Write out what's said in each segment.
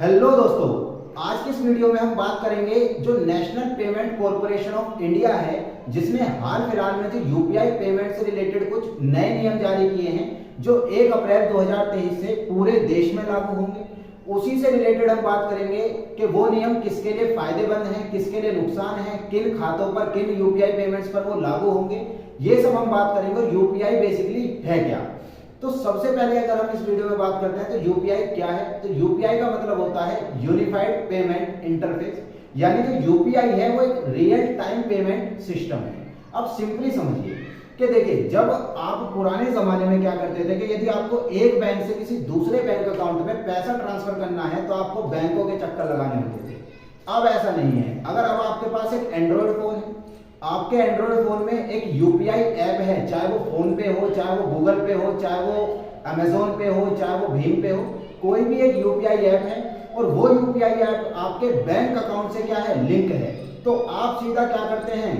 Hello दोस्तों, आज की इस वीडियो में हम बात करेंगे जो national payment corporation of India है, जिसने हाल फिलहाल में जो यूपीआई पेमेंट से रिलेटेड कुछ नए नियम जारी किए हैं जो 1 अप्रैल 2023 से पूरे देश में लागू होंगे। उसी से रिलेटेड हम बात करेंगे कि वो नियम किसके लिए फायदेमंद हैं, किसके लिए नुकसान है, किन खातों पर, किन यूपीआई पेमेंट्स पर वो लागू होंगे, ये सब हम बात करेंगे। और यूपीआई बेसिकली है क्या। तो सबसे पहले अगर हम इस वीडियो में बात करते हैं तो यूपीआई क्या है, तो यूपीआई का मतलब होता है यूनिफाइड पेमेंट इंटरफेस, यानी जो यूपीआई है वो एक रियल टाइम पेमेंट सिस्टम है। अब सिंपली समझिए कि देखिए, जब आप पुराने जमाने में क्या करते थे कि यदि आपको एक बैंक से किसी दूसरे बैंक अकाउंट में पैसा ट्रांसफर करना है तो आपको बैंकों के चक्कर लगाने होते थे। अब ऐसा नहीं है। अगर अब आपके पास एक एंड्रॉइड फोन है, आपके एंड्रॉइड फोन में एक यूपीआई ऐप है, चाहे वो फोन पे हो, चाहे वो गूगल पे हो, चाहे वो अमेजोन पे हो, चाहे वो भीम पे हो, कोई भी एक यूपीआई ऐप है और वो यूपीआई ऐप आपके बैंक अकाउंट से क्या है, लिंक है। तो आप सीधा क्या करते हैं,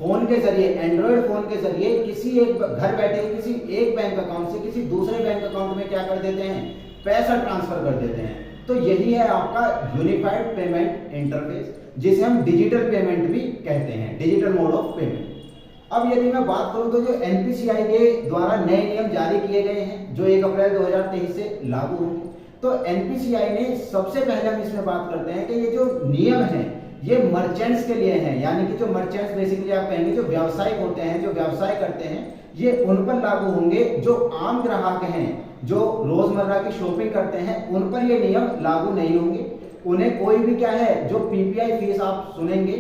फोन के जरिए, एंड्रॉइड फोन के जरिए किसी एक घर बैठे किसी एक बैंक अकाउंट से किसी दूसरे बैंक अकाउंट में क्या कर देते हैं, पैसा ट्रांसफर कर देते हैं। तो यही है आपका यूनिफाइड पेमेंट इंटरफेस, जिसे हम डिजिटल पेमेंट भी कहते हैं, डिजिटल मोड ऑफ पेमेंट। अब यदि मैं बात करूं तो जो एनपीसीआई के द्वारा नए नियम जारी किए गए हैं जो 1 अप्रैल 2023 से लागू होंगे, तो एनपीसीआई ने सबसे पहले हम इसमें बात करते हैं कि ये जो नियम है ये मर्चेंट्स के लिए हैं, यानी कि जो मर्चेंट्स बेसिकली आप कहेंगे जो व्यावसायिक होते हैं, जो व्यवसाय करते हैं, ये उन पर लागू होंगे। जो आम ग्राहक हैं, जो रोजमर्रा की शॉपिंग करते हैं, उन पर ये नियम लागू नहीं होंगे। उन्हें कोई भी क्या है, जो पीपीआई फीस आप सुनेंगे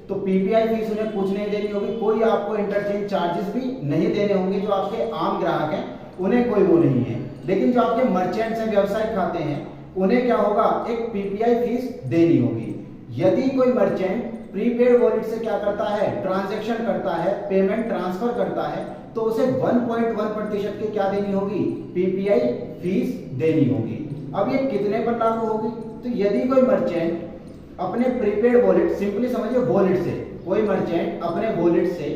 तो पीपीआई फीस उन्हें कुछ नहीं देनी होगी, कोई आपको इंटरचेंज चार्जेस भी नहीं देने होंगे। जो आपके आम ग्राहक हैं उन्हें कोई वो नहीं है। लेकिन जो आपके मर्चेंट्स हैं, व्यवसाय खाते हैं, उन्हें क्या होगा, एक पीपीआई फीस देनी होगी। यदि कोई मर्चेंट प्रीपेड वॉलेट से क्या करता है, ट्रांजैक्शन करता है, पेमेंट ट्रांसफर करता है, तो उसे 1.1% की क्या देनी होगी, पीपीआई फीस देनी होगी। अब ये कितने पर लागू होगी, तो यदि कोई मर्चेंट अपने प्रीपेड वॉलेट, सिंपली समझिए वॉलेट से, कोई मर्चेंट अपने वॉलेट से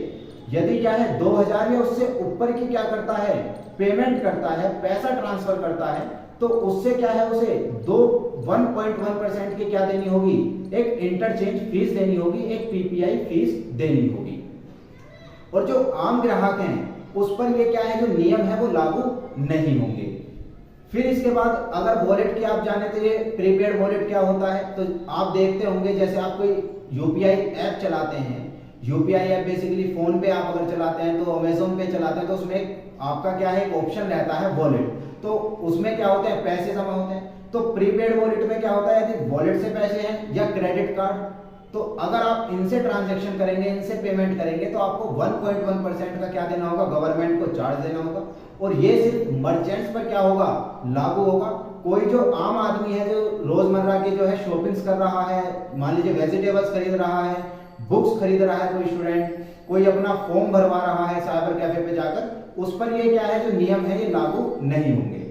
यदि क्या है 2000 या उससे ऊपर की क्या करता है, पेमेंट करता है, पैसा ट्रांसफर करता है, तो उससे क्या है, उसे 1.1% की क्या देनी होगी, एक इंटरचेंज फीस देनी होगी, एक पीपीआई फीस देनी होगी। और जो आम ग्राहक हैं उस पर ये क्या है, जो नियम है वो लागू नहीं होंगे। फिर इसके बाद अगर वॉलेट की आप जाने तो ये प्रीपेड वॉलेट क्या होता है, तो आप देखते होंगे जैसे आप कोई यूपीआई ऐप चलाते हैं, यूपीआई ऐप बेसिकली फोन पे आप अगर चलाते हैं तो अमेजोन पे चलाते हैं, तो उसमें आपका क्या है, एक ऑप्शन रहता है वॉलेट। तो उसमें क्या होते हैं, पैसे जमा होते हैं। तो प्रीपेड वॉलेट में क्या होता है, यदि वॉलेट से पैसे हैं या क्रेडिट कार्ड, तो अगर आप इनसे ट्रांजैक्शन करेंगे, इनसे पेमेंट करेंगे, तो आपको 1.1% का क्या देना होगा, गवर्नमेंट को चार्ज देना होगा। और ये सिर्फ मर्चेंट्स पर क्या होगा, लागू होगा। कोई जो आम आदमी है, जो रोजमर्रा की जो है शॉपिंग्स कर रहा है, मान लीजिए वेजिटेबल्स खरीद रहा है, बुक्स खरीद रहा है, कोई स्टूडेंट, कोई अपना फॉर्म भरवा रहा है साइबर कैफे पे जाकर, उस पर ये क्या है, जो नियम है ये लागू नहीं होंगे।